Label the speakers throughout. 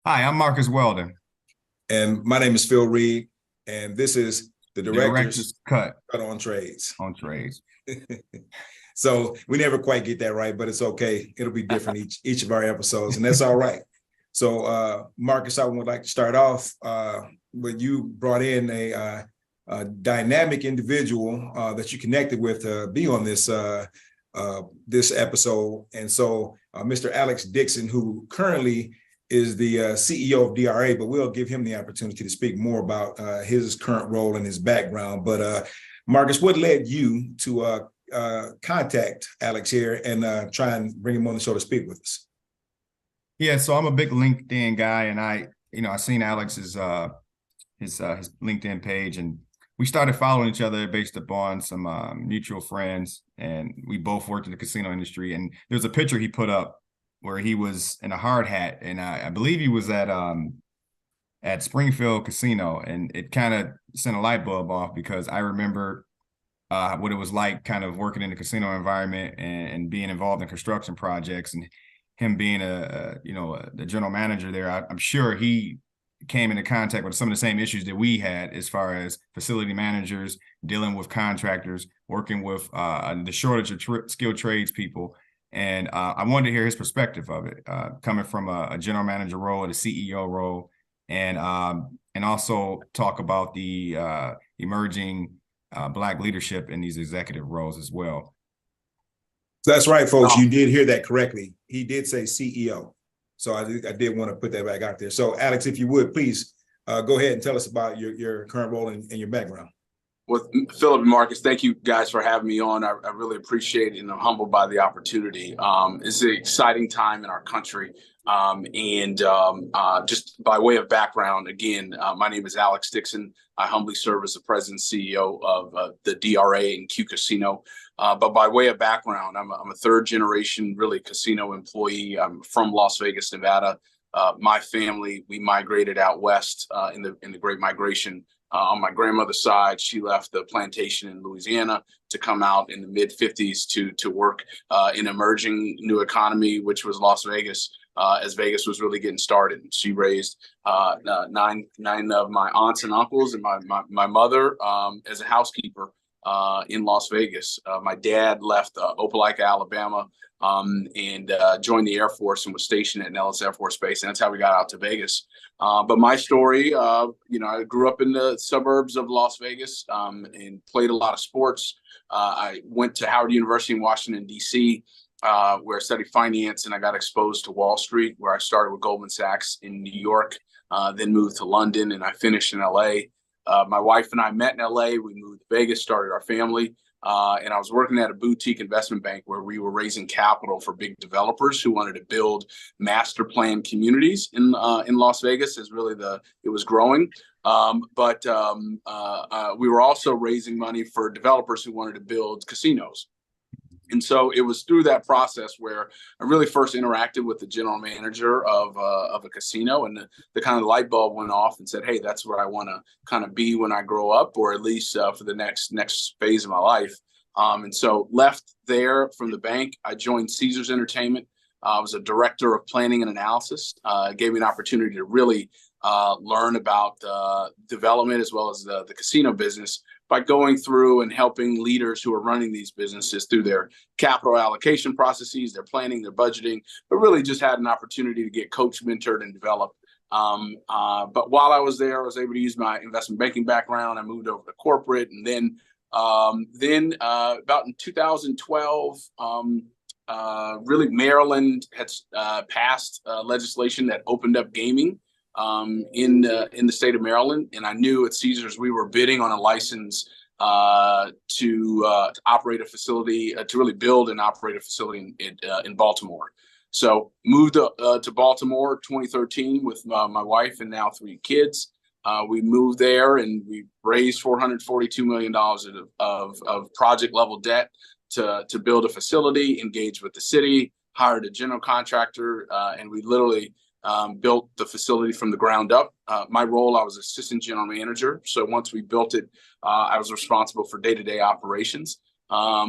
Speaker 1: Hi, I'm Marcus Weldon,
Speaker 2: And my name is Phil Reed, and this is the
Speaker 1: Director's
Speaker 2: Director's
Speaker 1: Cut
Speaker 2: Cut on Trades.
Speaker 1: on Trades.
Speaker 2: So we never quite get that right, but it's okay. It'll be different each of our episodes, and that's all right. So, Marcus, I would like to start off with you brought in a dynamic individual that you connected with to be on this episode, and so Mr. Alex Dixon, who currently is the CEO of DRA, but we'll give him the opportunity to speak more about his current role and his background. But Marcus, what led you to contact Alex here and try and bring him on the show to speak with us?
Speaker 1: Yeah, so I'm a big LinkedIn guy, and I seen Alex's his LinkedIn page, and we started following each other based upon some mutual friends, and we both worked in the casino industry. And there's a picture he put up where he was in a hard hat, and I believe he was at Springfield Casino, and it kind of sent a light bulb off because I remember what it was like kind of working in the casino environment and being involved in construction projects and him being the general manager there. I'm sure he came into contact with some of the same issues that we had as far as facility managers dealing with contractors, working with the shortage of skilled trades people. And I wanted to hear his perspective of it, coming from a general manager role, a CEO role, and also talk about the emerging Black leadership in these executive roles as well.
Speaker 2: That's right, folks. You did hear that correctly. He did say CEO. So I did want to put that back out there. So, Alex, if you would, please go ahead and tell us about your current role and your background.
Speaker 3: Well, Philip and Marcus, thank you guys for having me on. I really appreciate it, and I'm humbled by the opportunity. It's an exciting time in our country. Just by way of background, again, my name is Alex Dixon. I humbly serve as the president and CEO of the DRA and Q Casino. But by way of background, I'm a third generation, really, casino employee. I'm from Las Vegas, Nevada. My family, we migrated out west in the Great Migration. On my grandmother's side, she left the plantation in Louisiana to come out in the mid 50s to work in emerging new economy, which was Las Vegas, as Vegas was really getting started. She raised nine of my aunts and uncles and my mother as a housekeeper in Las Vegas. My dad left Opelika, Alabama, and joined the Air Force and was stationed at Nellis Air Force Base. And that's how we got out to Vegas. But my story, I grew up in the suburbs of Las Vegas and played a lot of sports. I went to Howard University in Washington, D.C., where I studied finance, and I got exposed to Wall Street, where I started with Goldman Sachs in New York, then moved to London, and I finished in L.A. My wife and I met in L.A. We moved to Vegas, started our family. And I was working at a boutique investment bank where we were raising capital for big developers who wanted to build master plan communities in Las Vegas. As really it was growing, but we were also raising money for developers who wanted to build casinos. And so it was through that process where I really first interacted with the general manager of a casino, and the kind of light bulb went off and said, "Hey, that's where I want to kind of be when I grow up, or at least for the next phase of my life." And so left there from the bank. I joined Caesars Entertainment. I was a director of planning and analysis. It gave me an opportunity to really learn about development as well as the casino business by going through and helping leaders who are running these businesses through their capital allocation processes, their planning, their budgeting, but really just had an opportunity to get coached, mentored, and developed. But while I was there, I was able to use my investment banking background. I moved over to corporate, and then about in 2012, really Maryland had passed legislation that opened up gaming in the state of Maryland, and I knew at Caesars we were bidding on a license to operate a facility, to really build and operate a facility in Baltimore. So moved to Baltimore 2013 with my wife and now 3 kids. We moved there and we raised $442 million of project level debt to build a facility, engaged with the city, hired a general contractor, and we literally built the facility from the ground up. My role, I was assistant general manager. So once we built it, I was responsible for day-to-day operations.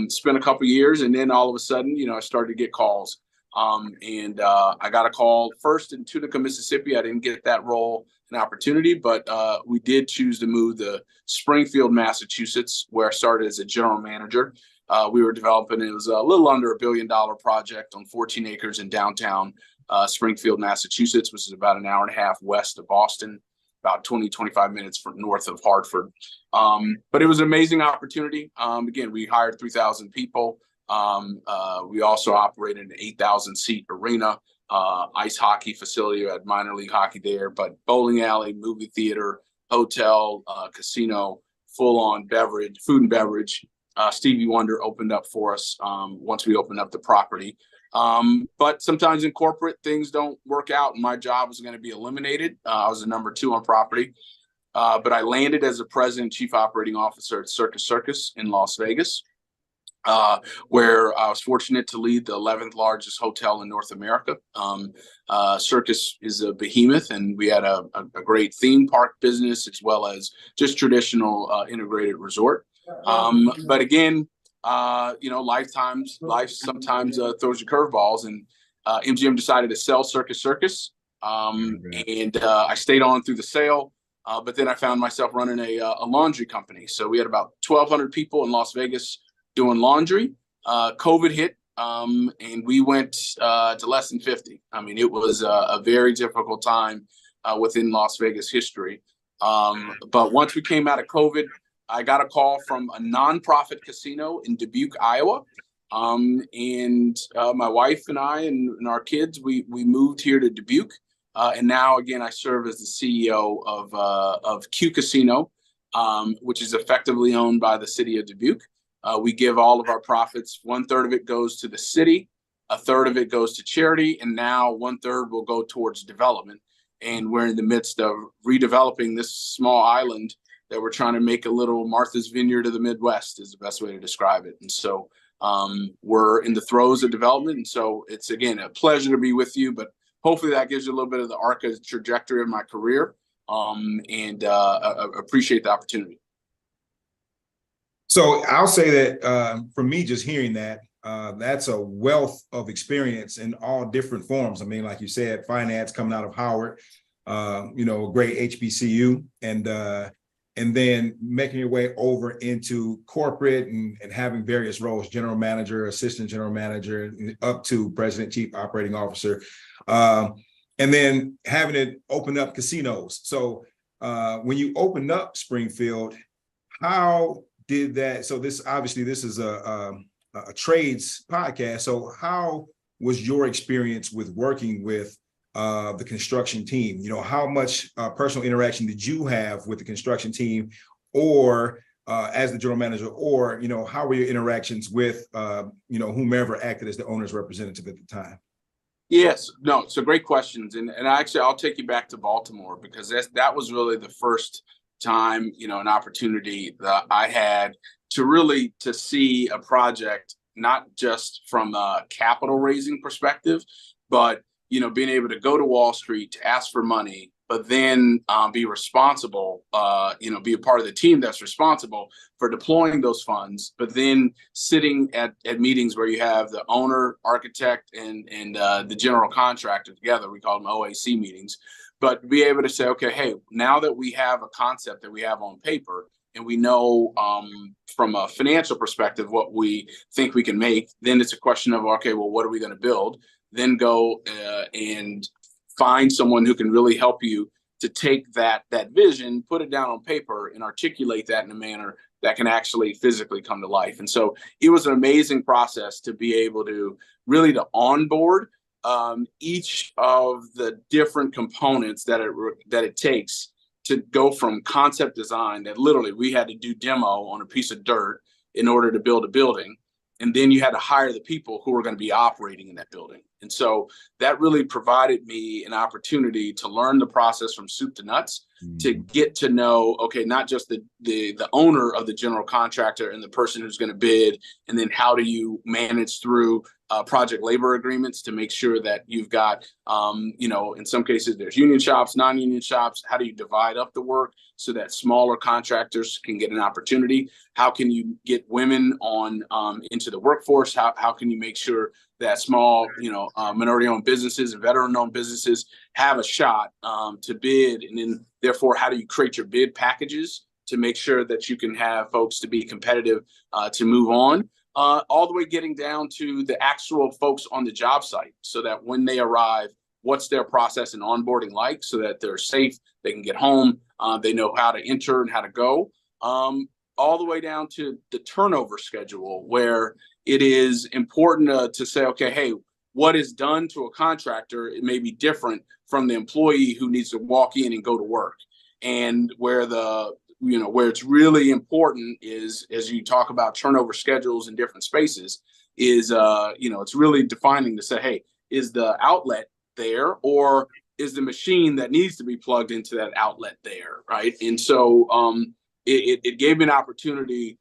Speaker 3: Spent a couple of years, and then all of a sudden, I started to get calls I got a call first in Tunica, Mississippi. I didn't get that role and opportunity, but we did choose to move to Springfield, Massachusetts, where I started as a general manager. We were developing, it was a little under $1 billion project on 14 acres in downtown Springfield, Massachusetts, which is about an hour and a half west of Boston, about 25 minutes from north of Hartford. But it was an amazing opportunity. Again, we hired 3,000 people. We also operated an 8,000 seat arena, ice hockey facility. We had minor league hockey there, but bowling alley, movie theater, hotel, casino, full on beverage, food and beverage. Stevie Wonder opened up for us once we opened up the property. But sometimes in corporate things don't work out, and my job was going to be eliminated. I was the number 2 on property, but I landed as a president, chief operating officer at Circus Circus in Las Vegas, where I was fortunate to lead the 11th largest hotel in North America. Circus is a behemoth, and we had a great theme park business as well as just traditional integrated resort. But again, life sometimes throws you curveballs, and MGM decided to sell Circus Circus. And I stayed on through the sale, but then I found myself running a laundry company. So we had about 1,200 people in Las Vegas doing laundry. COVID hit, and we went to less than 50. I mean, it was a very difficult time within Las Vegas history. But once we came out of COVID, I got a call from a nonprofit casino in Dubuque, Iowa. And my wife and I and our kids, we moved here to Dubuque. And now, again, I serve as the CEO of Q Casino, which is effectively owned by the city of Dubuque. We give all of our profits. 1/3 of it goes to the city, 1/3 of it goes to charity, and now 1/3 will go towards development. And we're in the midst of redeveloping this small island that we're trying to make a little Martha's Vineyard of the Midwest, is the best way to describe it. And so we're in the throes of development. And so it's, again, a pleasure to be with you, but hopefully that gives you a little bit of the arc of trajectory of my career. And I appreciate the opportunity.
Speaker 2: So I'll say that for me, just hearing that, that's a wealth of experience in all different forms. I mean, like you said, finance coming out of Howard, a great HBCU, and then making your way over into corporate and having various roles, general manager, assistant general manager, up to president, chief operating officer, and then having it open up casinos. So when you opened up Springfield, how did that? So this is a trades podcast. So how was your experience with working with the construction team? How much personal interaction did you have with the construction team, or as the general manager, or how were your interactions with whomever acted as the owner's representative at the time?
Speaker 3: Yes, no, so great questions, and actually I'll take you back to Baltimore, because that was really the first time, an opportunity that I had to see a project, not just from a capital raising perspective, but being able to go to Wall Street to ask for money, but then be responsible, be a part of the team that's responsible for deploying those funds, but then sitting at meetings where you have the owner, architect, and the general contractor together. We call them OAC meetings. But be able to say, okay, hey, now that we have a concept that we have on paper, and we know from a financial perspective what we think we can make, then it's a question of, okay, well, what are we going to build? Then go and find someone who can really help you to take that vision, put it down on paper, and articulate that in a manner that can actually physically come to life. And so it was an amazing process to be able to really to onboard each of the different components that it takes to go from concept design, that literally we had to do demo on a piece of dirt in order to build a building. And then you had to hire the people who were going to be operating in that building. And so that really provided me an opportunity to learn the process from soup to nuts, to get to know, okay, not just the owner of the general contractor and the person who's going to bid, and then how do you manage through project labor agreements to make sure that you've got, in some cases there's union shops, non-union shops. How do you divide up the work so that smaller contractors can get an opportunity? How can you get women on into the workforce? How can you make sure that small, minority-owned businesses and veteran-owned businesses have a shot to bid, and then therefore, how do you create your bid packages to make sure that you can have folks to be competitive to move on, all the way getting down to the actual folks on the job site, so that when they arrive, what's their process and onboarding like, so that they're safe, they can get home, they know how to enter and how to go, all the way down to the turnover schedule, where it is important to say, okay, hey, what is done to a contractor, it may be different from the employee who needs to walk in and go to work. And where where it's really important is, as you talk about turnover schedules in different spaces, is it's really defining to say, hey, is the outlet there, or is the machine that needs to be plugged into that outlet there, right? And so it gave me an opportunity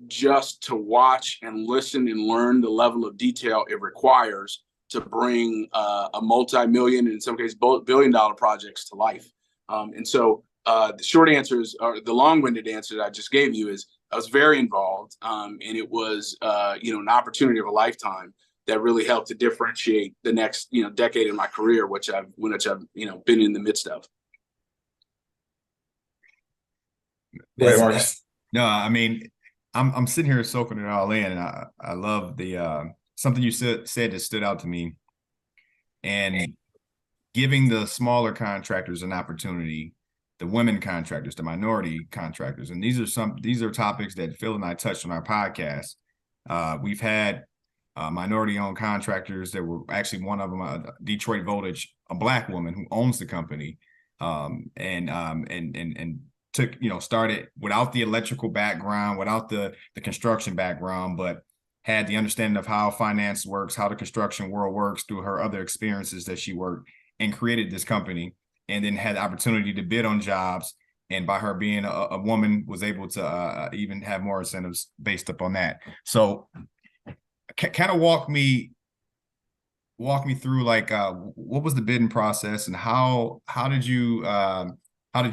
Speaker 3: just to watch and listen and learn the level of detail it requires to bring a multi-million, in some cases billion-dollar projects to life. And so the short answers, or the long-winded answer that I just gave you, is I was very involved, and it was an opportunity of a lifetime that really helped to differentiate the next decade in my career, which I've been in the midst of.
Speaker 1: No, I mean, I'm sitting here soaking it all in, and I love the something you said that stood out to me, and giving the smaller contractors an opportunity, the women contractors, the minority contractors, and these are topics that Phil and I touched on our podcast. We've had minority-owned contractors that were actually, one of them, Detroit Voltage, a Black woman who owns the company, and took, started without the electrical background, without the construction background, but had the understanding of how finance works, how the construction world works through her other experiences that she worked, and created this company, and then had the opportunity to bid on jobs. And by her being a woman, was able to even have more incentives based upon that. So kind of walk me through, like, what was the bidding process, and how did you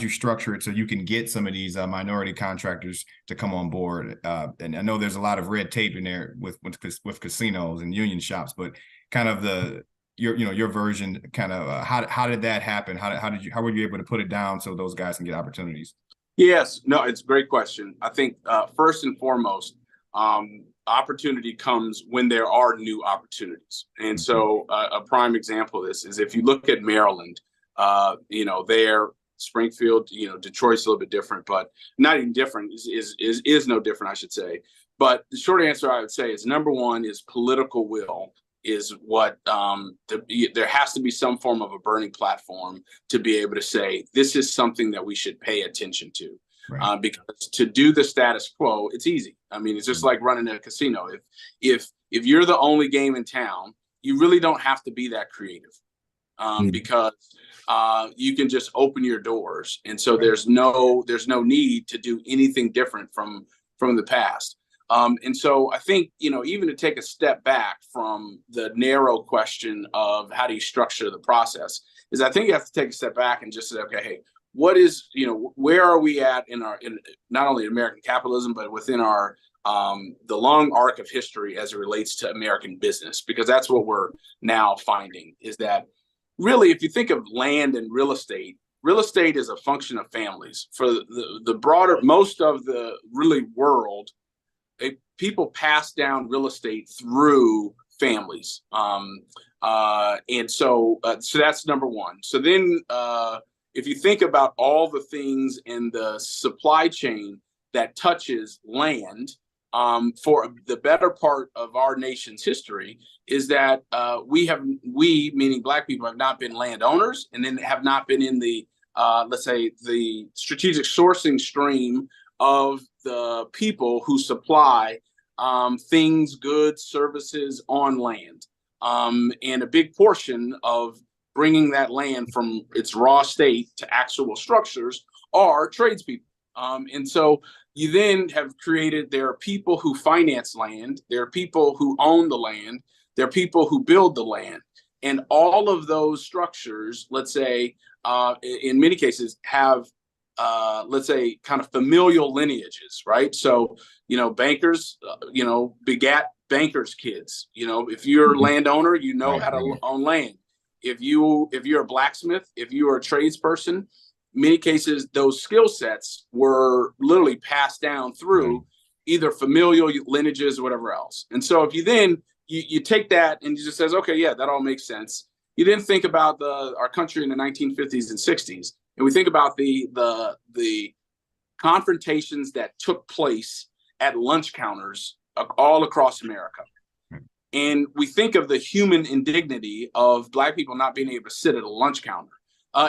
Speaker 1: structure it so you can get some of these minority contractors to come on board? And I know there's a lot of red tape in there with casinos and union shops, but kind of your version, kind of how did that happen? How were you able to put it down so those guys can get opportunities?
Speaker 3: Yes, no, it's a great question. I think first and foremost, opportunity comes when there are new opportunities. And so a prime example of this is, if you look at Maryland, there, Springfield, Detroit's a little bit different, but not even different, is no different, I should say. But the short answer I would say is, number one is political will is what there has to be some form of a burning platform to be able to say, this is something that we should pay attention to. Right. Because to do the status quo, it's easy. I mean, it's just like running a casino. If you're the only game in town, you really don't have to be that creative, because you can just open your doors. And so there's no need to do anything different from the past. And so I think, even to take a step back from the narrow question of how do you structure the process, is I think you have to take a step back and just say, okay, hey, what is, where are we at in not only American capitalism, but within our the long arc of history as it relates to American business? Because that's what we're now finding, is that really, if you think of land and real estate is a function of families. For the broader, most of the really world, people pass down real estate through families. And so that's number one. So then if you think about all the things in the supply chain that touches land, for the better part of our nation's history, is that we, meaning Black people, have not been landowners, and then have not been in the, let's say, the strategic sourcing stream of the people who supply things, goods, services on land. And a big portion of bringing that land from its raw state to actual structures are tradespeople. And so you then have created, there are people who finance land, there are people who own the land, there are people who build the land. And all of those structures, let's say, in many cases, have, let's say, kind of familial lineages, right? So, bankers, begat bankers' kids. You know, if you're a landowner, you know
Speaker 1: Right,
Speaker 3: how to
Speaker 1: right.
Speaker 3: own land. If you're a blacksmith, if you are a tradesperson, many cases those skill sets were literally passed down through either familial lineages or whatever else. And so if you then you take that and you just says, okay, yeah, that all makes sense. You then think about our country in the 1950s and 60s, and we think about the confrontations that took place at lunch counters all across America. And we think of the human indignity of Black people not being able to sit at a lunch counter.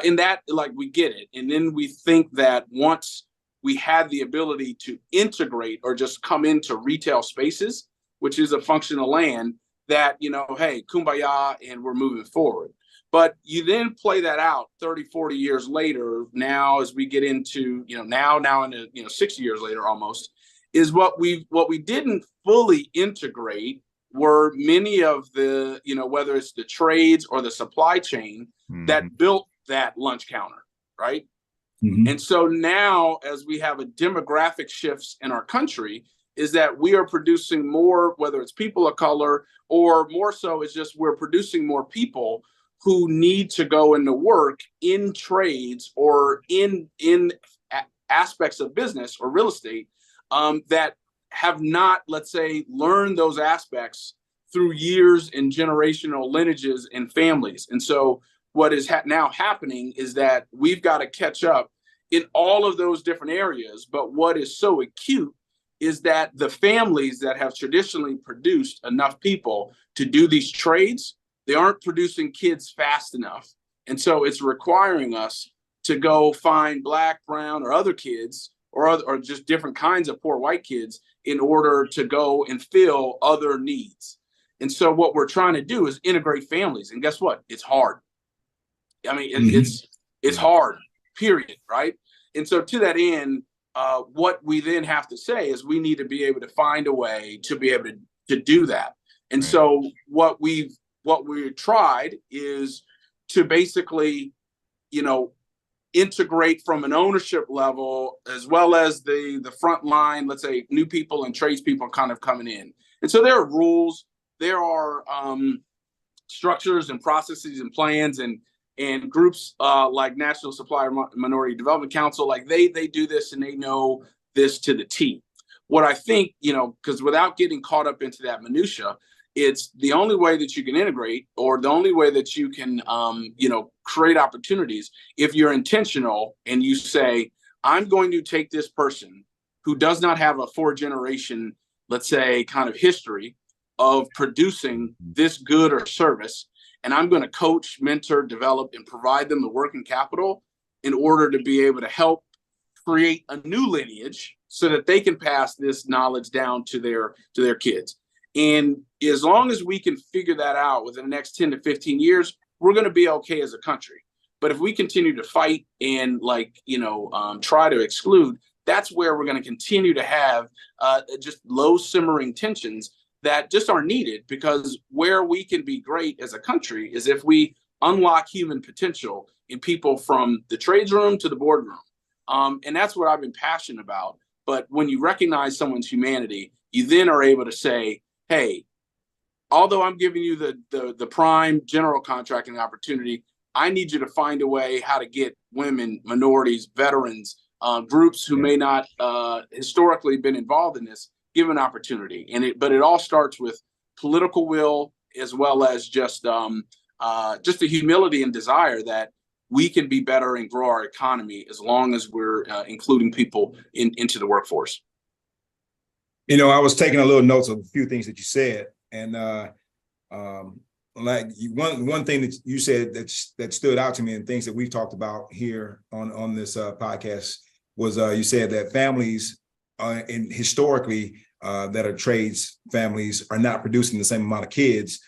Speaker 3: In that, like, we get it. And then we think that once we had the ability to integrate or just come into retail spaces, which is a function of land, that, you know, hey, kumbaya, and we're moving forward. But you then play that out 30, 40 years later, now as we get into, you know, now into, you know, 60 years later almost, is what we didn't fully integrate were many of the, you know, whether it's the trades or the supply chain that built that lunch counter, right? And so now, as we have a demographic shifts in our country, is that we are producing more, whether it's people of color, or more so it's just we're producing more people who need to go into work in trades or in aspects of business or real estate that have not, let's say, learned those aspects through years and generational lineages and families. And so what is now happening is that we've got to catch up in all of those different areas. But what is so acute is that the families that have traditionally produced enough people to do these trades, they aren't producing kids fast enough. And so it's requiring us to go find Black, brown, or other kids, or just different kinds of poor white kids, in order to go and fill other needs. And so what we're trying to do is integrate families. And guess what? It's hard. I mean, it's hard, period, right? And so to that end, what we then have to say is we need to be able to find a way to be able to do that. And so what we've tried is to basically, you know, integrate from an ownership level, as well as the front line, let's say new people and tradespeople kind of coming in. And so there are rules, there are structures and processes and plans and groups like National Supplier Minority Development Council, like they do this and they know this to the T. What I think, you know, because without getting caught up into that minutia, it's the only way that you can integrate, or the only way that you can, you know, create opportunities, if you're intentional and you say, I'm going to take this person who does not have a 4-generation, let's say, kind of history of producing this good or service, and I'm going to coach, mentor, develop, and provide them the working capital in order to be able to help create a new lineage so that they can pass this knowledge down to their kids. And as long as we can figure that out within the next 10 to 15 years, we're going to be okay as a country. But if we continue to fight and, like, you know, try to exclude, that's where we're going to continue to have just low simmering tensions that just aren't needed, because where we can be great as a country is if we unlock human potential in people from the trades room to the boardroom. And that's what I've been passionate about. But when you recognize someone's humanity, you then are able to say, hey, although I'm giving you the prime general contracting opportunity, I need you to find a way how to get women, minorities, veterans, groups who may not historically been involved in this, give an opportunity. But it all starts with political will, as well as just the humility and desire that we can be better and grow our economy as long as we're including people into the workforce.
Speaker 2: You know, I was taking a little notes of a few things that you said, and like one thing that you said that stood out to me, and things that we've talked about here on this podcast, was you said that families and historically that are trades families are not producing the same amount of kids,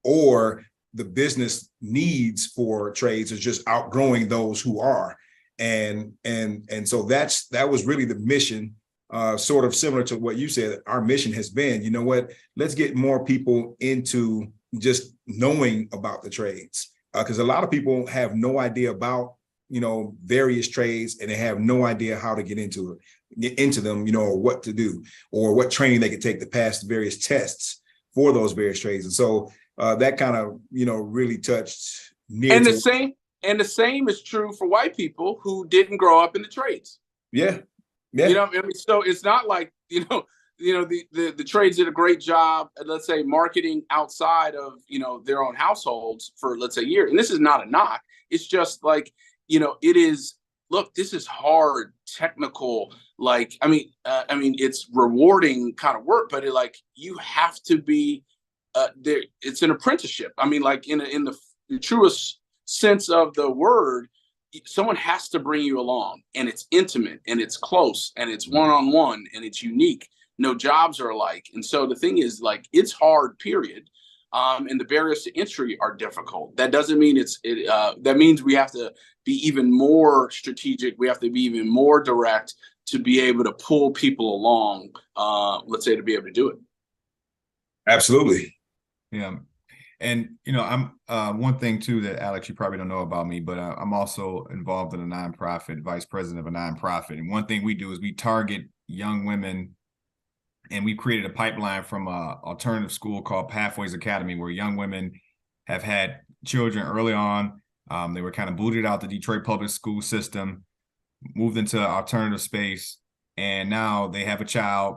Speaker 2: or the business needs for trades is just outgrowing those who are, and so that was really the mission. Sort of similar to what you said, our mission has been, you know what, let's get more people into just knowing about the trades. Because a lot of people have no idea about, you know, various trades, and they have no idea how to get into them, you know, or what to do, or what training they could take to pass the various tests. for those various trades. And so that kind of, really touched near
Speaker 3: And
Speaker 2: to.
Speaker 3: the same is true for white people who didn't grow up in the trades.
Speaker 2: Yeah. Yeah.
Speaker 3: You know, I mean, so it's not like, the trades did a great job at, let's say, marketing outside of, their own households for, let's say, years. And this is not a knock. It's just like, it is, look, this is hard, technical, it's rewarding kind of work, but you have to be there. It's an apprenticeship. I mean, like in the truest sense of the word, someone has to bring you along, and it's intimate and it's close and it's one-on-one and it's unique. No jobs are alike. And so the thing is, like, it's hard, period. And the barriers to entry are difficult. That doesn't mean that means we have to be even more strategic. We have to be even more direct to be able to pull people along, let's say, to be able to do it.
Speaker 2: Absolutely.
Speaker 1: Yeah. And, I'm one thing, too, that, Alex, you probably don't know about me, but I'm also involved in a nonprofit, vice president of a nonprofit. And one thing we do is we target young women, and we've created a pipeline from an alternative school called Pathways Academy, where young women have had children early on. They were kind of booted out the Detroit public school system, moved into alternative space, and now they have a child,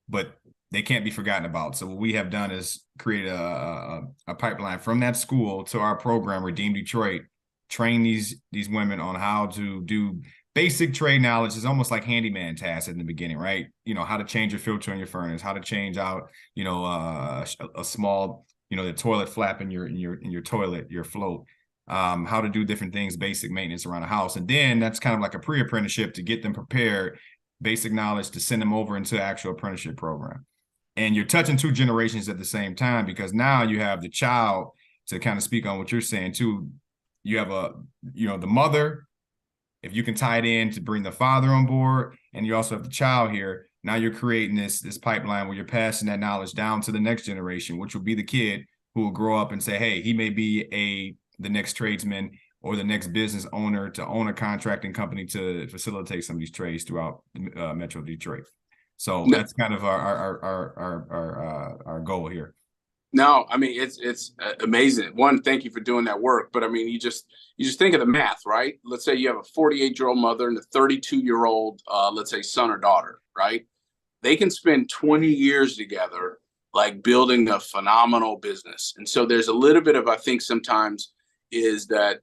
Speaker 1: but they can't be forgotten about. So what we have done is create a pipeline from that school to our program, Redeem Detroit, train these women on how to do basic trade knowledge. Is almost like handyman tasks in the beginning, right? How to change your filter in your furnace, how to change out, a small, the toilet flap in your toilet, your float, how to do different things, basic maintenance around the house. And then that's kind of like a pre-apprenticeship to get them prepared, basic knowledge to send them over into the actual apprenticeship program. And you're touching two generations at the same time, because now you have the child, to kind of speak on what you're saying too. You have the mother, if you can tie it in to bring the father on board, and you also have the child here. Now you're creating this pipeline where you're passing that knowledge down to the next generation, which will be the kid who will grow up and say, hey, he may be the next tradesman or the next business owner to own a contracting company to facilitate some of these trades throughout Metro Detroit. So that's kind of our goal here.
Speaker 3: No, I mean, it's amazing. One, thank you for doing that work. But I mean, you just think of the math, right? Let's say you have a 48-year-old mother and a 32-year-old, let's say, son or daughter, right? They can spend 20 years together, like building a phenomenal business. And so there's a little bit of, I think sometimes, is that,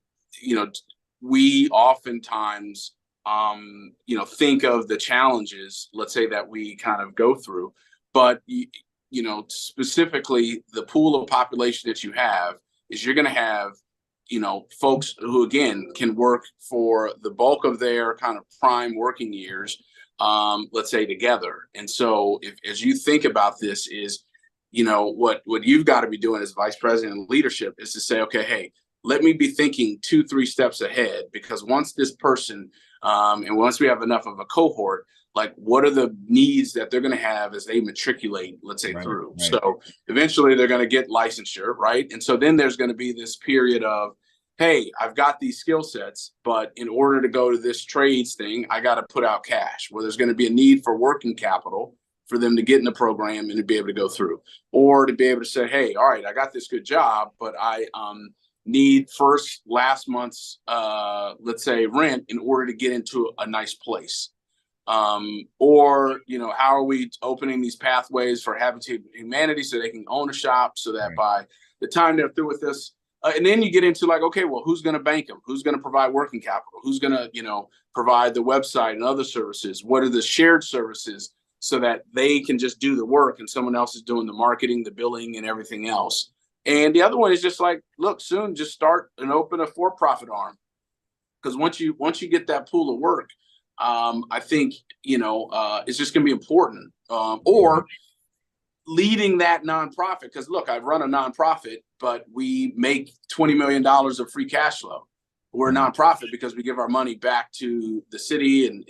Speaker 3: we oftentimes, think of the challenges, let's say, that we kind of go through, but specifically the pool of population that you have is you're going to have, folks who, again, can work for the bulk of their kind of prime working years, let's say, together. And so as you think about this is, what you've got to be doing as vice president of leadership is to say, okay, hey, let me be thinking 2-3 steps ahead, because once this person, and once we have enough of a cohort, like, what are the needs that they're going to have as they matriculate, let's say, through. Right. So eventually they're going to get licensure, right? And so then there's going to be this period of, hey, I've got these skill sets, but in order to go to this trades thing, I got to put out cash, where there's going to be a need for working capital for them to get in the program and to be able to go through, or to be able to say, hey, all right, I got this good job, but I need last month's, let's say, rent in order to get into a nice place. Or, how are we opening these pathways for Habitat Humanity so they can own a shop, so that by the time they're through with this, and then you get into like, okay, well, who's going to bank them? Who's going to provide working capital? Who's going to, provide the website and other services? What are the shared services so that they can just do the work and someone else is doing the marketing, the billing, and everything else? And the other one is just like, look, soon just start and open a for-profit arm. Because once you get that pool of work, I think, it's just going to be important. Or leading that nonprofit, because look, I run a nonprofit, but we make $20 million of free cash flow. We're a nonprofit because we give our money back to the city and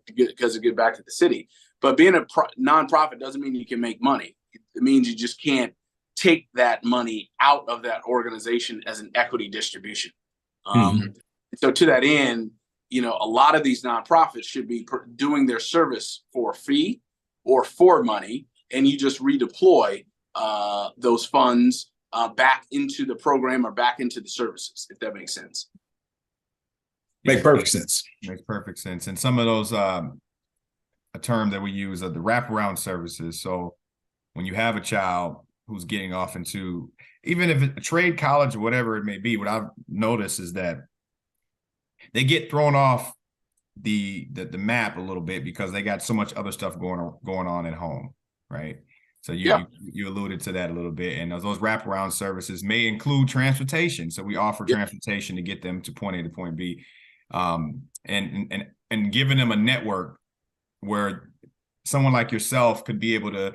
Speaker 3: because we give back to the city. But being a nonprofit doesn't mean you can make money. It means you just can't take that money out of that organization as an equity distribution. So to that end, a lot of these nonprofits should be doing their service for a fee or for money, and you just redeploy those funds back into the program or back into the services, if that makes sense.
Speaker 2: Make perfect sense.
Speaker 1: Makes perfect sense. And some of those, a term that we use are the wraparound services. So when you have a child who's getting off into, even if it's a trade, college, or whatever it may be, what I've noticed is that they get thrown off the map a little bit because they got so much other stuff going on at home, right? So you alluded to that a little bit, and those wraparound services may include transportation. So we offer transportation to get them to point A to point B, and giving them a network where someone like yourself could be able to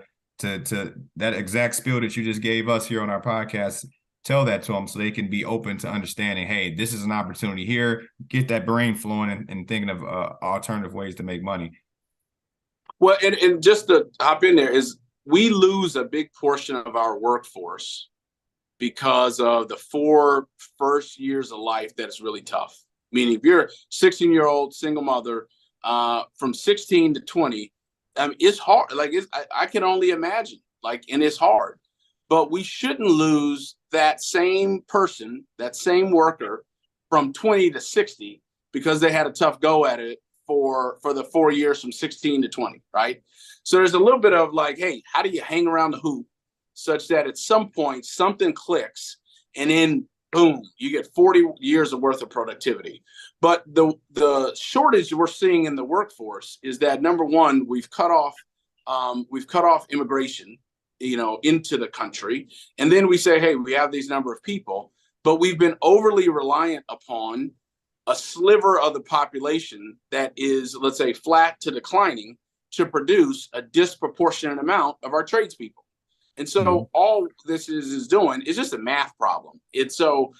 Speaker 1: that exact spiel that you just gave us here on our podcast, tell that to them so they can be open to understanding, hey, this is an opportunity here, get that brain flowing and thinking of alternative ways to make money.
Speaker 3: Well, and just to hop in there is we lose a big portion of our workforce because of the 4 first years of life that is really tough. Meaning if you're a 16-year-old single mother, from 16 to 20, I mean, it's hard. Like I can only imagine, and it's hard, but we shouldn't lose that same person, that same worker from 20 to 60 because they had a tough go at it for the 4 years from 16 to 20, right? So there's a little bit of hey, how do you hang around the hoop such that at some point something clicks and then boom, you get 40 years of worth of productivity. But the shortage we're seeing in the workforce is that, number one, we've cut off immigration, into the country. And then we say, hey, we have these number of people, but we've been overly reliant upon a sliver of the population that is, let's say, flat to declining to produce a disproportionate amount of our tradespeople. And so all this is doing is just a math problem. It's so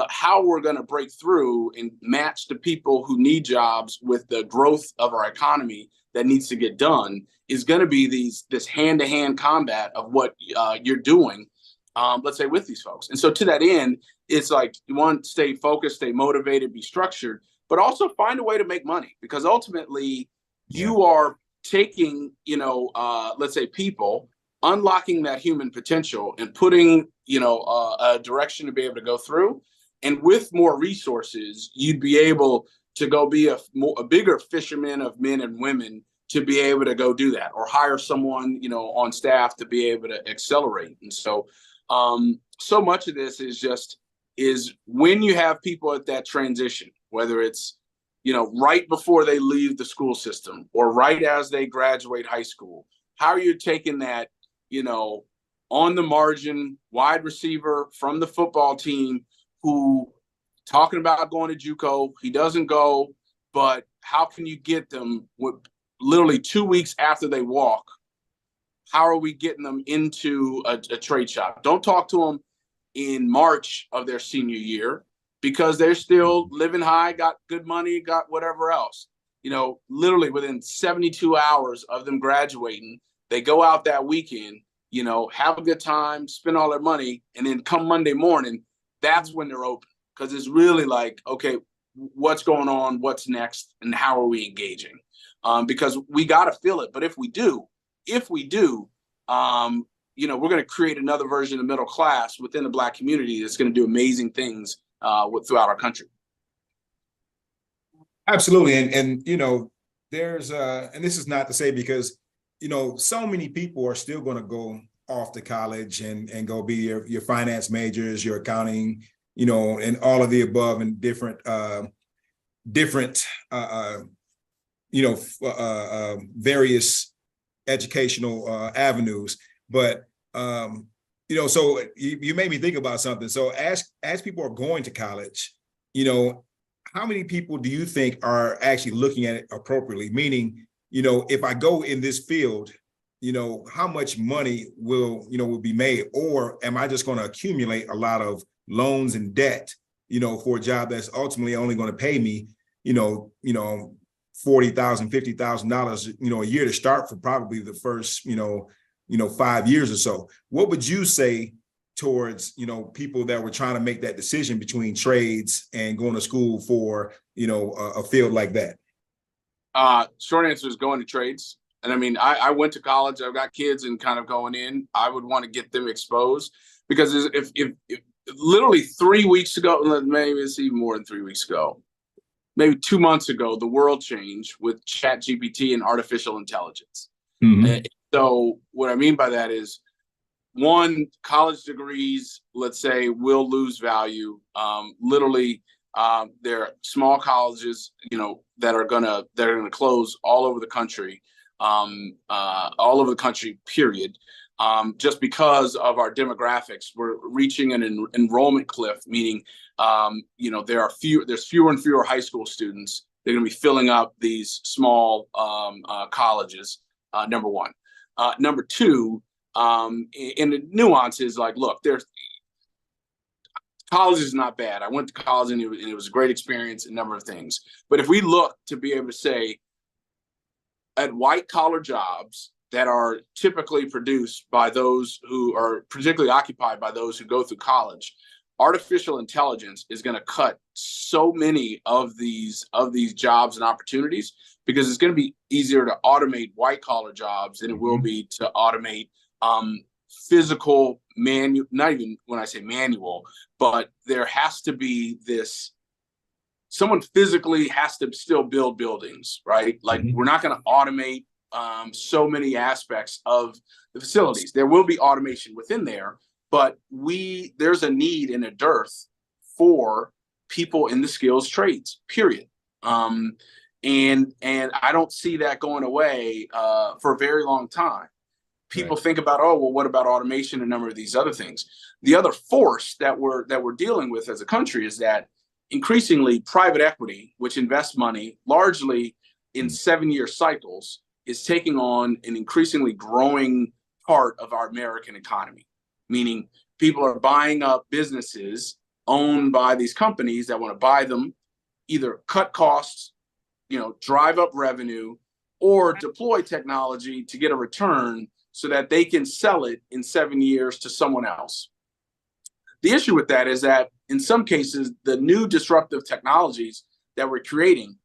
Speaker 3: how we're going to break through and match the people who need jobs with the growth of our economy that needs to get done is going to be this hand-to-hand combat of what you're doing, let's say, with these folks. And so to that end, it's you want to stay focused, stay motivated, be structured, but also find a way to make money, because ultimately you are taking, let's say, people, unlocking that human potential and putting, a direction to be able to go through. And with more resources, you'd be able to go be a bigger fisherman of men and women to be able to go do that, or hire someone, on staff to be able to accelerate. And so, so much of this is when you have people at that transition, whether it's, right before they leave the school system or right as they graduate high school, how are you taking that, on the margin wide receiver from the football team who talking about going to JUCO, he doesn't go, but how can you get them with literally 2 weeks after they walk? How are we getting them into a trade shop? Don't talk to them in March of their senior year because they're still living high, got good money, got whatever else. Literally within 72 hours of them graduating, they go out that weekend, have a good time, spend all their money, and then come Monday morning, that's when they're open. Because it's really okay, what's going on, what's next, and how are we engaging? Because we got to feel it. But if we do, we're going to create another version of middle class within the Black community that's going to do amazing things throughout our country.
Speaker 2: Absolutely. And there's and this is not to say because so many people are still going to go off to college and go be your finance majors, your accounting, and all of the above, and different various educational avenues. But so you made me think about something. So as people are going to college, how many people do you think are actually looking at it appropriately? Meaning, if I go in this field, how much money will be made, or am I just going to accumulate a lot of loans and debt, for a job that's ultimately only going to pay me, $40,000, $50,000, a year to start for probably the first, 5 years or so. What would you say towards, people that were trying to make that decision between trades and going to school for, a field like that?
Speaker 3: Short answer is going to trades. And I mean, I went to college. I've got kids and kind of going in. I would want to get them exposed because if literally 3 weeks ago, maybe it's even more than 3 weeks ago, maybe 2 months ago, the world changed with Chat GPT and artificial intelligence. And so what I mean by that is, one, college degrees, let's say, will lose value. Literally, there are small colleges, that are gonna close all over the country, period. Just because of our demographics, we're reaching an enrollment cliff, meaning, there's fewer and fewer high school students. They're going to be filling up these small colleges. Number one. Number two, and the nuance is like, look, college is not bad. I went to college and it was a great experience, a number of things. But if we look to be able to say at white collar jobs that are typically produced by those who are particularly occupied by those who go through college, artificial intelligence is going to cut so many of these jobs and opportunities, because it's going to be easier to automate white collar jobs than it will be to automate physical not even when I say manual, but there has to be someone physically has to still build buildings, right? Like we're not going to automate so many aspects of the facilities. There will be automation within there, but there's a need and a dearth for people in the skills trades, period. And I don't see that going away for a very long time. People think about, oh, well, what about automation and a number of these other things? The other force that we're dealing with as a country is that increasingly private equity, which invests money largely in 7-year cycles, is taking on an increasingly growing part of our American economy. Meaning people are buying up businesses owned by these companies that want to buy them, either cut costs, drive up revenue, or deploy technology to get a return so that they can sell it in 7 years to someone else. The issue with that is that in some cases, the new disruptive technologies that we're creating,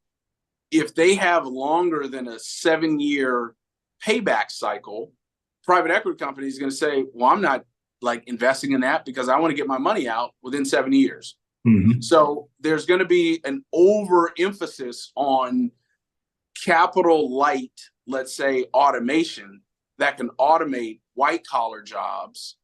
Speaker 3: if they have longer than a 7-year payback cycle, private equity company is going to say, well, I'm not investing in that because I want to get my money out within 7 years. So there's going to be an overemphasis on capital light, let's say, automation that can automate white collar jobs,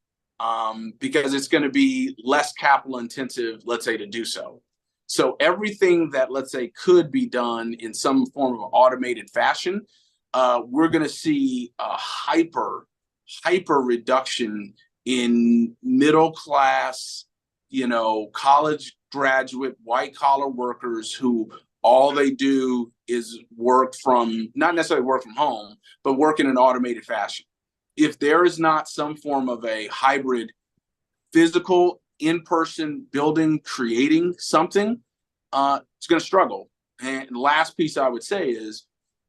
Speaker 3: because it's going to be less capital intensive, let's say, to do so. So everything that, let's say, could be done in some form of automated fashion, we're going to see a hyper reduction in middle class, college graduate, white collar workers who all they do is not necessarily work from home, but work in an automated fashion. If there is not some form of a hybrid physical in-person building, creating something, it's going to struggle. And the last piece I would say is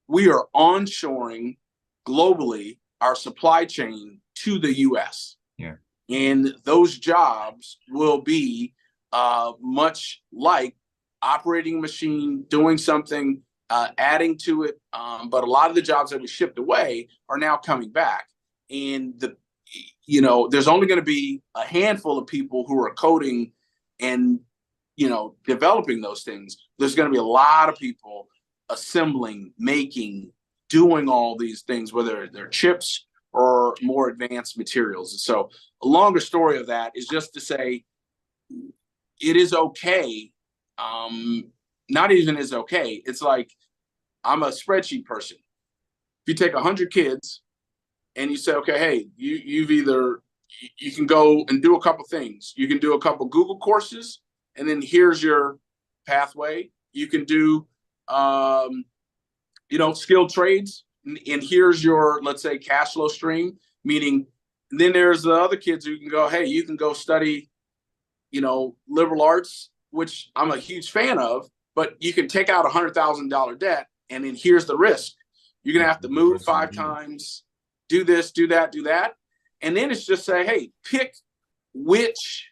Speaker 3: we are onshoring globally our supply chain to the US.
Speaker 1: Yeah.
Speaker 3: And those jobs will be much like operating a machine, doing something, adding to it. But a lot of the jobs that we shipped away are now coming back. And there's only going to be a handful of people who are coding and, developing those things. There's going to be a lot of people assembling, making, doing all these things, whether they're chips or more advanced materials. And so a longer story of that is just to say it is okay. Not even is okay. It's like, I'm a spreadsheet person. If you take 100 kids and you say, okay, hey, you can go and do a couple things. You can do a couple Google courses, and then here's your pathway. You can do, skilled trades, and here's your, let's say, cash flow stream. Meaning, then there's the other kids who can go, hey, you can go study, liberal arts, which I'm a huge fan of, but you can take out $100,000 debt, and then here's the risk. You're going to have to move 5 times, do this, do that, do that. And then it's just say, hey, pick which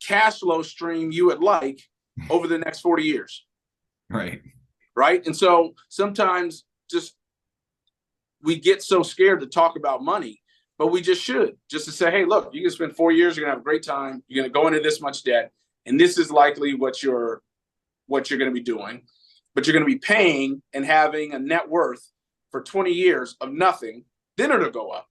Speaker 3: cash flow stream you would like over the next 40 years.
Speaker 1: Right.
Speaker 3: Right. And so sometimes just we get so scared to talk about money, but we just should, just to say, hey, look, you can spend 4 years, you're gonna have a great time, you're gonna go into this much debt, and this is likely what you're gonna be doing, but you're gonna be paying and having a net worth for 20 years of nothing, then it'll go up.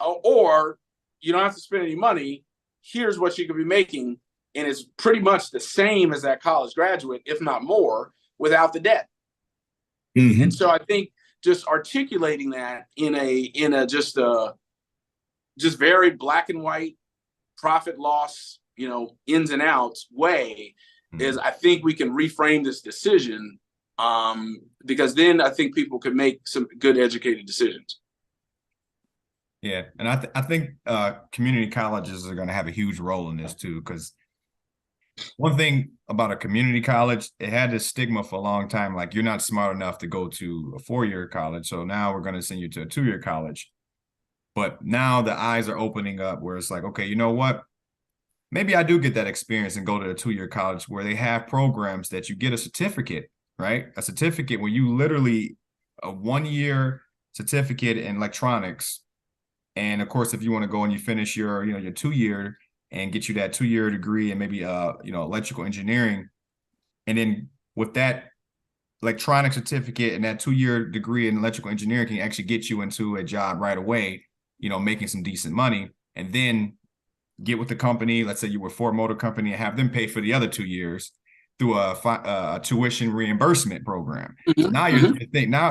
Speaker 3: Or you don't have to spend any money. Here's what you could be making, and it's pretty much the same as that college graduate, if not more, without the debt.
Speaker 2: Mm-hmm.
Speaker 3: And so I think just articulating that in a just very black and white profit loss, ins and outs way is, I think we can reframe this decision, because then I think people could make some good educated decisions.
Speaker 1: Yeah, and I think community colleges are going to have a huge role in this too, because one thing about a community college, it had this stigma for a long time, like you're not smart enough to go to a 4-year college, so now we're going to send you to a 2-year college. But now the eyes are opening up where it's like, okay, you know what? Maybe I do get that experience and go to a 2-year college where they have programs that you get a certificate, right? A certificate where you literally a 1-year certificate in electronics. And of course, if you want to go and you finish your 2-year and get you that 2-year degree and maybe electrical engineering, and then with that electronic certificate and that 2-year degree in electrical engineering can actually get you into a job right away, making some decent money, and then get with the company. Let's say you were Ford Motor Company and have them pay for the other 2 years through a tuition reimbursement program. So now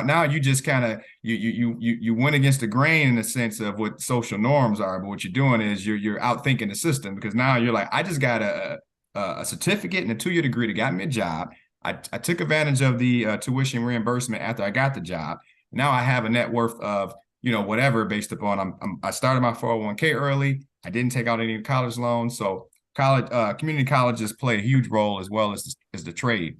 Speaker 1: now you just kind of you went against the grain in the sense of what social norms are, but what you're doing is you're outthinking the system, because now you're like, I just got a certificate and a 2-year degree that got me a job. I took advantage of the tuition reimbursement after I got the job. Now I have a net worth of whatever, based upon I started my 401k early. I didn't take out any college loans, so community colleges play a huge role as well as the trade.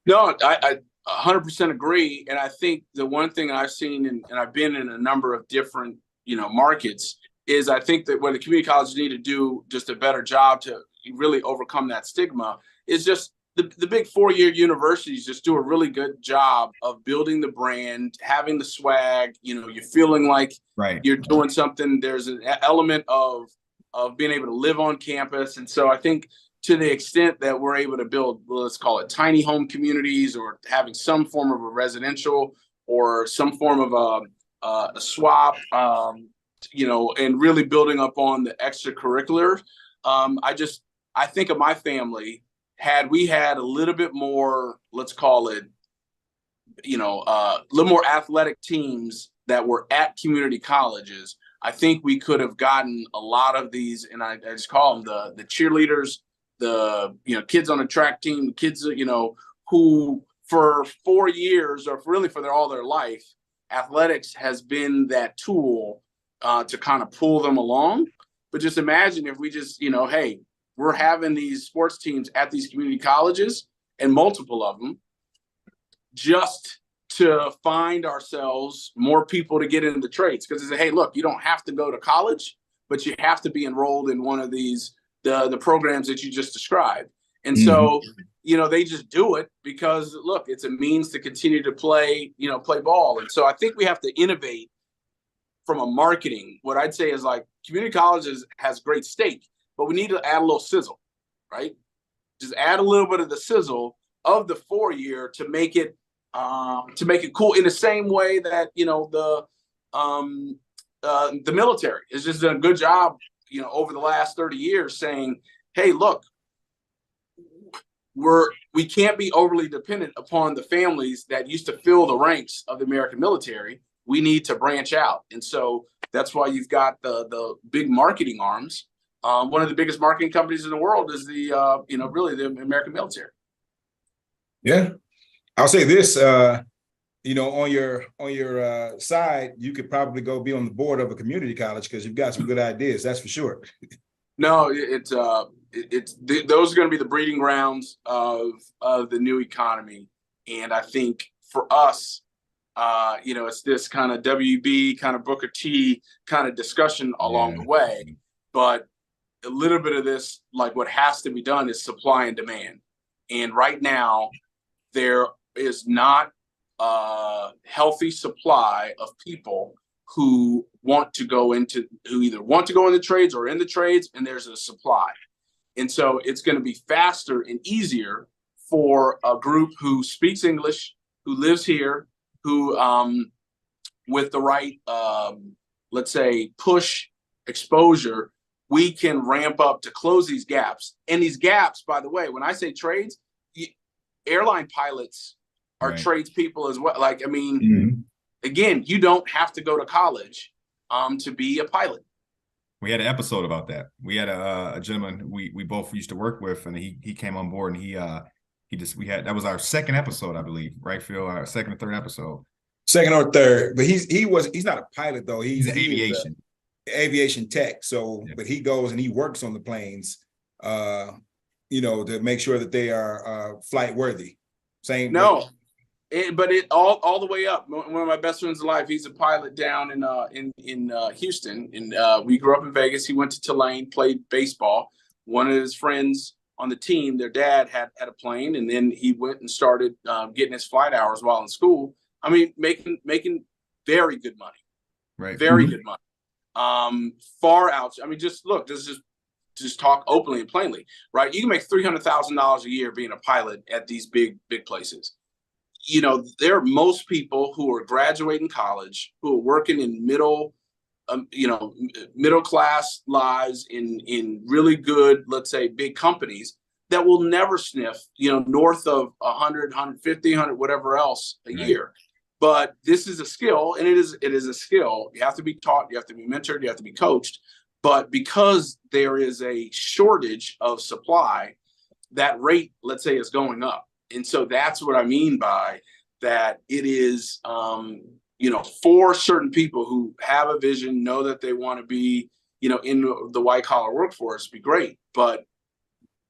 Speaker 3: No, I 100% agree. And I think the one thing I've seen, and I've been in a number of different, markets, is I think that what the community colleges need to do just a better job to really overcome that stigma is just the big 4-year universities just do a really good job of building the brand, having the swag, you're feeling like you're doing something. There's an element of being able to live on campus. And so I think to the extent that we're able to build, let's call it tiny home communities, or having some form of a residential or some form of a swap, and really building up on the extracurricular. I think of my family, had we had a little bit more, let's call it, a little more athletic teams that were at community colleges, I think we could have gotten a lot of these, and I just call them the cheerleaders, the kids on the track team, kids who for 4 years, or really for all their life, athletics has been that tool to kind of pull them along. But just imagine if we just hey, we're having these sports teams at these community colleges, and multiple of them, just to find ourselves more people to get into the trades. Because they say, hey, look, you don't have to go to college, but you have to be enrolled in one of these, the programs that you just described. And so, they just do it because, look, it's a means to continue to play ball. And so I think we have to innovate from a marketing. What I'd say is, like, community colleges has great steak, but we need to add a little sizzle, right? Just add a little bit of the sizzle of the 4-year to make it cool, in the same way that the military has just done a good job over the last 30 years saying, hey, look, we can't be overly dependent upon the families that used to fill the ranks of the American military. We need to branch out. And so that's why you've got the big marketing arms. One of the biggest marketing companies in the world is really the American military.
Speaker 2: Yeah. I'll say this, on your side, you could probably go be on the board of a community college, because you've got some good ideas. That's for sure.
Speaker 3: No, those are going to be the breeding grounds of the new economy. And I think for us, it's this kind of WB, kind of Booker T kind of discussion along the way. But a little bit of this, like, what has to be done is supply and demand. And right now, there is not healthy supply of people who either want to go in the trades or in the trades, and there's a supply. And so it's going to be faster and easier for a group who speaks English, who lives here, who with the right, let's say, push exposure, we can ramp up to close these gaps. And these gaps, by the way, when I say trades, airline pilots are tradespeople as well. Like, I mean, again, you don't have to go to college to be a pilot.
Speaker 1: We had an episode about that. We had a gentleman we both used to work with, and he came on board, and that was our second episode, I believe, right, Phil? Our second or third episode.
Speaker 2: Second or third, but he's not a pilot though.
Speaker 1: He's an
Speaker 2: aviation tech. So, but he goes and he works on the planes, to make sure that they are flight worthy. Same.
Speaker 3: No. But it all the way up. One of my best friends in life, he's a pilot down in Houston, and we grew up in Vegas. He went to Tulane, played baseball. One of his friends on the team, their dad had a plane, and then he went and started getting his flight hours while in school. I mean, making very good money,
Speaker 1: right?
Speaker 3: Very good money. Far out. I mean, just look. Just talk openly and plainly, right? You can make $300,000 a year being a pilot at these big places. There are most people who are graduating college, who are working in middle class lives in really good, let's say, big companies that will never sniff, north of 100, 150, 100, whatever else a year. But this is a skill, and it is a skill. You have to be taught, you have to be mentored, you have to be coached. But because there is a shortage of supply, that rate, let's say, is going up. And so that's what I mean by that. It is, for certain people who have a vision, know that they want to be, in the white collar workforce, be great. But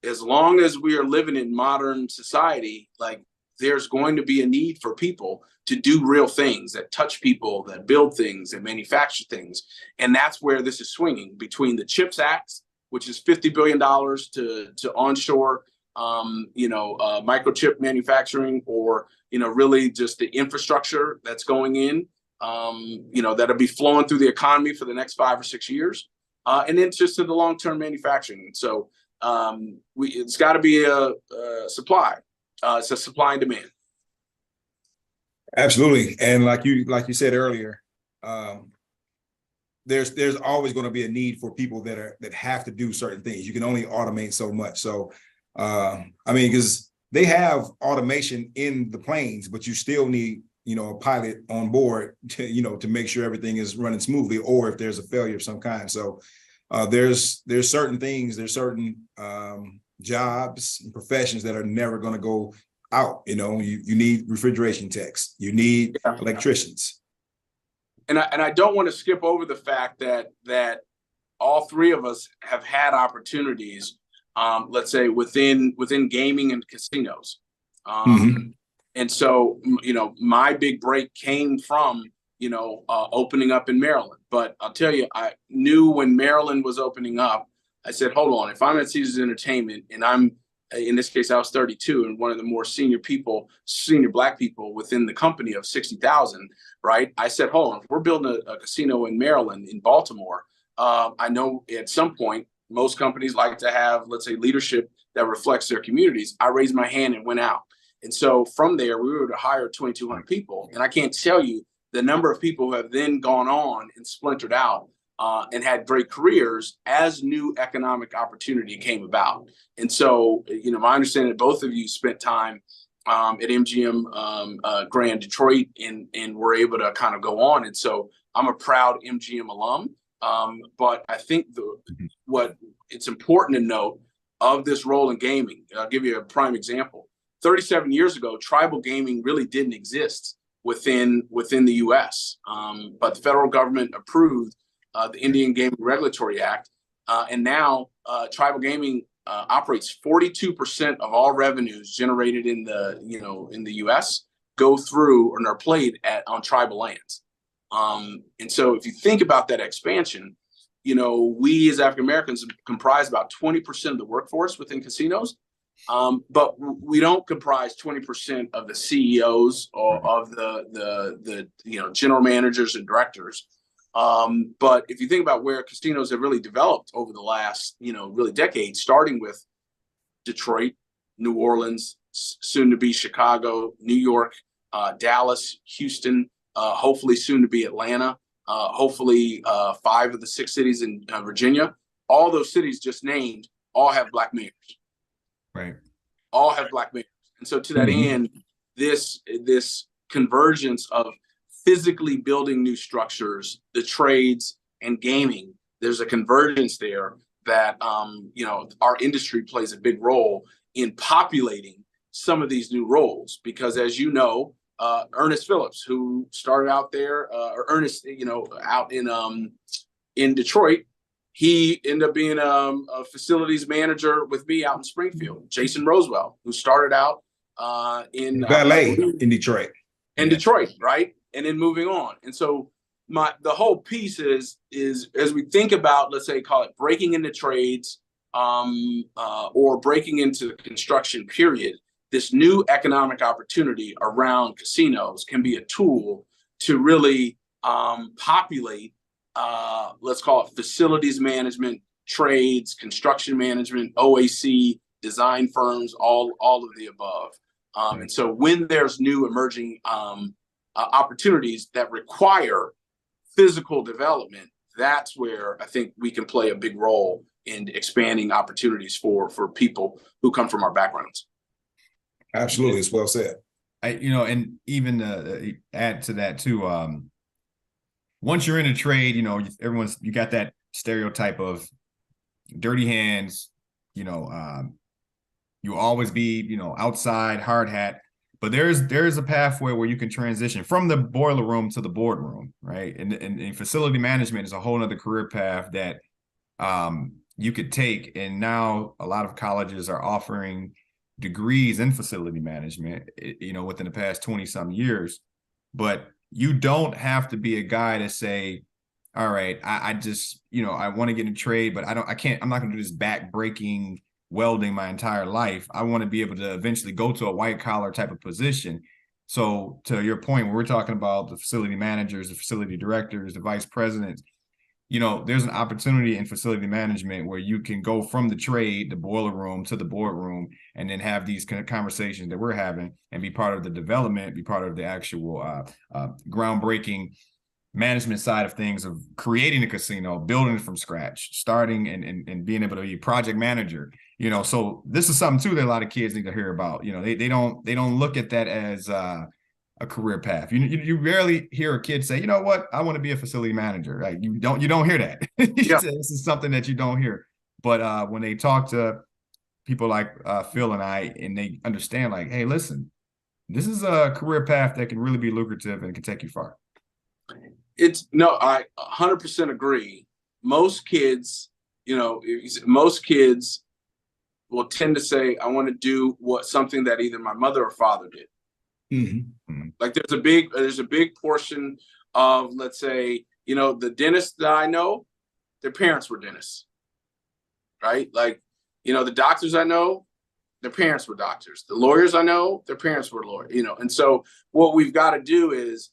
Speaker 3: as long as we are living in modern society, like, there's going to be a need for people to do real things that touch people, that build things, that manufacture things. And that's where this is swinging between the CHIPS Act, which is $50 billion to onshore microchip manufacturing, or really just the infrastructure that's going in, that'll be flowing through the economy for the next 5 or 6 years, and then just to the long-term manufacturing. So it's got to be a supply. It's a supply and demand.
Speaker 2: Absolutely, and like you said earlier, there's always going to be a need for people that have to do certain things. You can only automate so much. So because they have automation in the planes, but you still need, a pilot on board to make sure everything is running smoothly, or if there's a failure of some kind. So there's certain things, there's certain jobs and professions that are never going to go out. You need refrigeration techs, you need electricians.
Speaker 3: And I don't want to skip over the fact that all three of us have had opportunities, let's say within gaming and casinos. And so, my big break came from, opening up in Maryland. But I'll tell you, I knew when Maryland was opening up, I said, hold on, if I'm at Caesars Entertainment, and I'm, in this case, I was 32 and one of the more senior Black people within the company of 60,000, right? I said, hold on, if we're building a casino in Maryland, in Baltimore, I know at some point, most companies like to have, let's say, leadership that reflects their communities. I raised my hand and went out. And so from there, we were to hire 2,200 people. And I can't tell you the number of people who have then gone on and splintered out and had great careers as new economic opportunity came about. And so, my understanding that both of you spent time at MGM Grand Detroit and were able to kind of go on. And so I'm a proud MGM alum. But I think what it's important to note of this role in gaming, I'll give you a prime example. 37 years ago, tribal gaming really didn't exist within the U.S. But the federal government approved the Indian Gaming Regulatory Act, and now tribal gaming operates 42% of all revenues generated in the U.S. go through and are played on tribal lands. And so if you think about that expansion, we as African Americans comprise about 20% of the workforce within casinos. But we don't comprise 20% of the CEOs or of the general managers and directors. But if you think about where casinos have really developed over the last, really decades, starting with Detroit, New Orleans, soon to be Chicago, New York, Dallas, Houston, hopefully soon to be Atlanta, hopefully 5 of the 6 cities in Virginia. All those cities just named all have Black mayors.
Speaker 1: Right.
Speaker 3: All have Black mayors. And so to that end, this convergence of physically building new structures, the trades and gaming, there's a convergence there that, our industry plays a big role in populating some of these new roles. Because as you know, Ernest Phillips, who started out there, or Ernest, out in Detroit, he ended up being a facilities manager with me out in Springfield. Jason Rosewell, who started out in
Speaker 2: ballet in Detroit.
Speaker 3: Detroit, right? And then moving on. And so the whole piece is as we think about, let's say, call it breaking into trades, or breaking into the construction period, this new economic opportunity around casinos can be a tool to really populate, let's call it facilities management, trades, construction management, OAC, design firms, all of the above. And so when there's new emerging opportunities that require physical development, that's where I think we can play a big role in expanding opportunities for people who come from our backgrounds.
Speaker 2: Absolutely, it's well said.
Speaker 1: And even add to that too. Once you're in a trade, you got that stereotype of dirty hands. You always be, outside, hard hat. But there's a pathway where you can transition from the boiler room to the boardroom, right? And facility management is a whole other career path that you could take. And now a lot of colleges are offering degrees in facility management, within the past 20-some years. But you don't have to be a guy to say, all right, I just, I want to get in trade, but I'm not going to do this back-breaking welding my entire life. I want to be able to eventually go to a white collar type of position. So to your point, when we're talking about the facility managers, the facility directors, the vice presidents, there's an opportunity in facility management where you can go from the trade, the boiler room, to the boardroom, and then have these kind of conversations that we're having and be part of the development, be part of the actual groundbreaking management side of things, of creating a casino, building it from scratch, starting and being able to be project manager. So this is something too that a lot of kids need to hear about. They don't look at that as a career path. You rarely hear a kid say, you know what, I want to be a facility manager. Right? You don't hear that.
Speaker 3: Yeah.
Speaker 1: This is something that you don't hear. But when they talk to people like Phil and I, and they understand, like, hey, listen, this is a career path that can really be lucrative and can take you far.
Speaker 3: I 100% agree. Most kids will tend to say, I want to do something that either my mother or father did.
Speaker 2: Mm-hmm.
Speaker 3: Like there's a big portion of, let's say, the dentists that I know, their parents were dentists, right? Like, the doctors I know, their parents were doctors. The lawyers I know, their parents were lawyers, and so what we've got to do is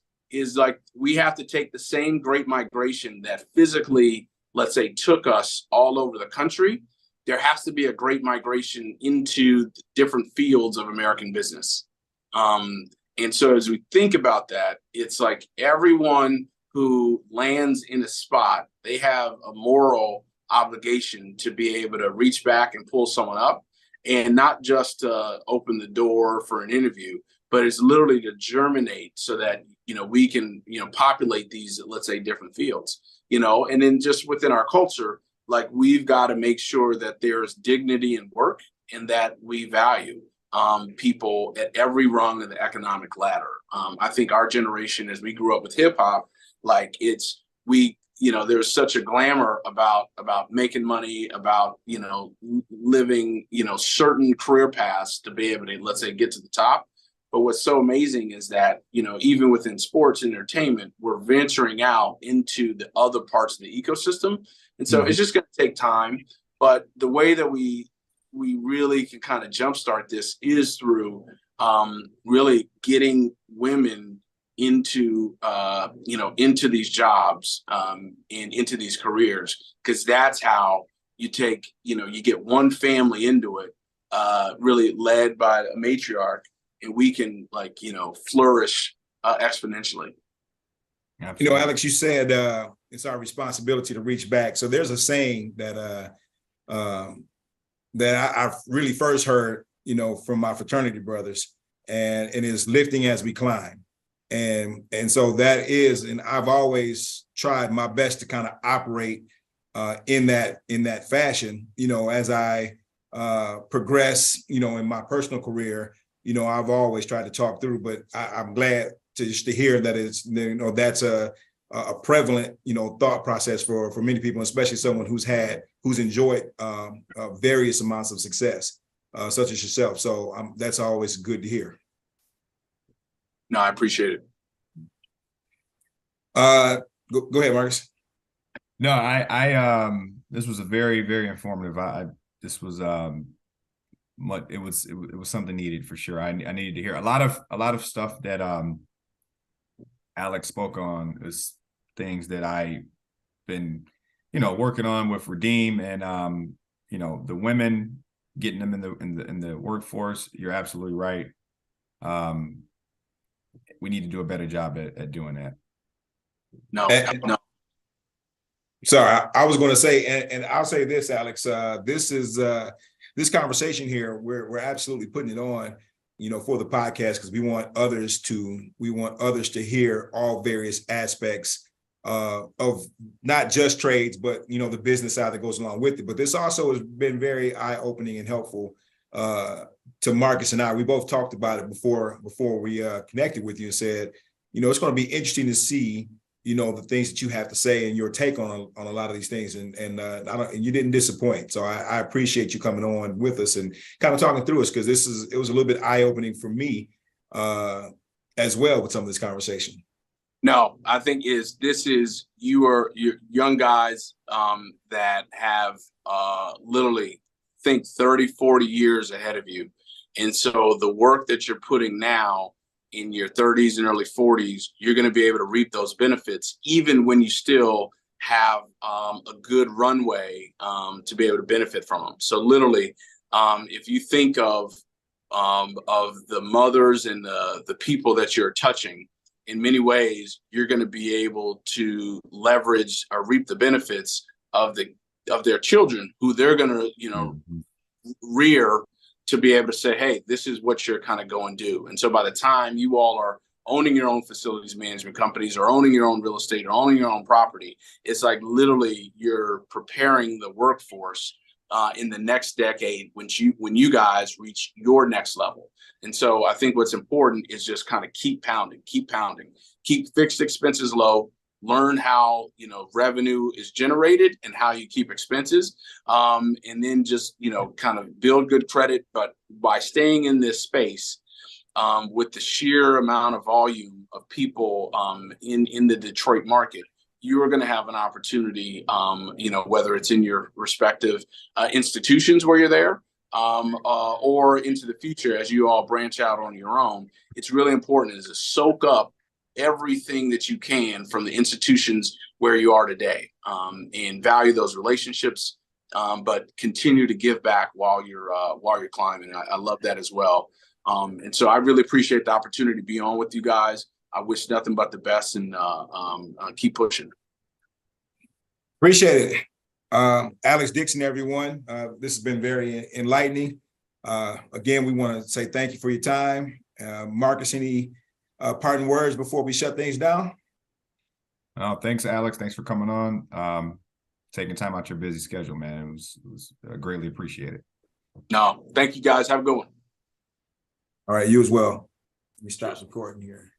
Speaker 3: like, we have to take the same great migration that physically, let's say, took us all over the country. There has to be a great migration into different fields of American business. And so as we think about that, it's like everyone who lands in a spot, they have a moral obligation to be able to reach back and pull someone up, and not just open the door for an interview, but it's literally to germinate so that, we can, populate these, let's say, different fields, and then just within our culture, like, we've got to make sure that there's dignity in work and that we value people at every rung of the economic ladder. I think our generation, as we grew up with hip hop, like there's such a glamour about making money, about, living, certain career paths to be able to, let's say, get to the top. But what's so amazing is that, even within sports and entertainment, we're venturing out into the other parts of the ecosystem. And so it's just going to take time. But the way that we we really can kind of jumpstart this is through really getting women into into these jobs and into these careers, because that's how you take, you get one family into it, really led by a matriarch, and we can flourish exponentially.
Speaker 1: Absolutely.
Speaker 2: Alex, you said it's our responsibility to reach back. So there's a saying that I really first heard, from my fraternity brothers, and it is lifting as we climb. And so that is, and I've always tried my best to kind of operate in that fashion, as I progress, in my personal career. I've always tried to talk through, but I'm glad to hear that it's, that's a prevalent, thought process for many people, especially someone who's enjoyed various amounts of success, such as yourself. So that's always good to hear.
Speaker 3: No, I appreciate it.
Speaker 2: Go ahead, Marcus.
Speaker 1: No, I this was a very, very informative. This was it was something needed for sure. I needed to hear a lot of stuff that Alex spoke on is things that I've been, working on with Redeem, and the women, getting them in the workforce. You're absolutely right. We need to do a better job at doing that.
Speaker 3: No.
Speaker 2: Sorry, I was going to say, and I'll say this, Alex. This is this conversation here. We're absolutely putting it on, for the podcast, because we want others to hear all various aspects of not just trades, but the business side that goes along with it. But this also has been very eye-opening and helpful to Marcus and I. We both talked about it before we connected with you, and said, it's going to be interesting to see, the things that you have to say and your take on a lot of these things. And you didn't disappoint. So I appreciate you coming on with us and kind of talking through us, because it was a little bit eye-opening for me as well with some of this conversation.
Speaker 3: No, I think you're young guys that have literally think 30, 40 years ahead of you. And so the work that you're putting now in your 30s and early 40s, you're going to be able to reap those benefits, even when you still have a good runway to be able to benefit from them. So literally, if you think of the mothers and the people that you're touching, in many ways, you're going to be able to leverage or reap the benefits of their children, who they're going to, rear, to be able to say, hey, this is what you're kind of going to do. And so by the time you all are owning your own facilities management companies, or owning your own real estate, or owning your own property, it's like literally you're preparing the workforce in the next decade when you guys reach your next level. And so I think what's important is just kind of keep pounding, keep fixed expenses low, learn how revenue is generated and how you keep expenses, and then just kind of build good credit. But by staying in this space, with the sheer amount of volume of people in the Detroit market, you are going to have an opportunity, whether it's in your respective institutions where you're there, or into the future as you all branch out on your own. It's really important is to soak up everything that you can from the institutions where you are today, and value those relationships, but continue to give back while you're climbing. I love that as well. And so I really appreciate the opportunity to be on with you guys. I wish nothing but the best, and keep pushing.
Speaker 2: Appreciate it. Alex Dixon, everyone. This has been very enlightening. Again, we want to say thank you for your time. Marcus, any parting words before we shut things down?
Speaker 1: Thanks, Alex. Thanks for coming on. Taking time out your busy schedule, man. It was greatly appreciated.
Speaker 3: No, thank you guys. Have a good one.
Speaker 2: All right, you as well. Let me stop recording here.